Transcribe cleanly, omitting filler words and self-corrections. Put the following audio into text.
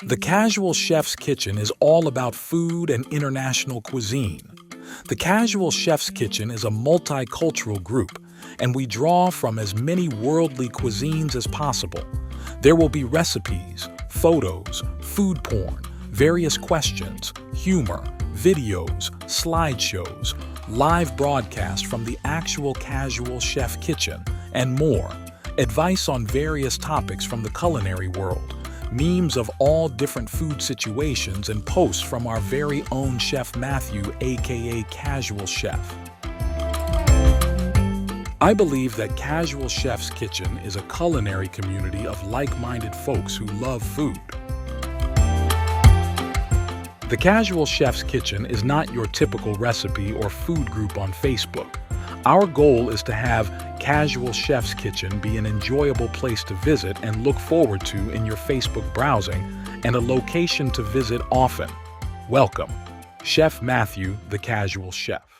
The Casual Chef's Kitchen is all about food and international cuisine. The Casual Chef's Kitchen is a multicultural group, and we draw from as many worldly cuisines as possible. There will be recipes, photos, food porn, various questions, humor, videos, slideshows, live broadcasts from the actual Casual Chef Kitchen, and more. Advice on various topics from the culinary world, memes of all different food situations, and posts from our very own Chef Matthew, aka Casual Chef. I believe that Casual Chef's Kitchen is a culinary community of like-minded folks who love food. The Casual Chef's Kitchen is not your typical recipe or food group on Facebook. Our goal is to have Casual Chef's Kitchen be an enjoyable place to visit and look forward to in your Facebook browsing, and a location to visit often. Welcome, Chef Matthew, the Casual Chef.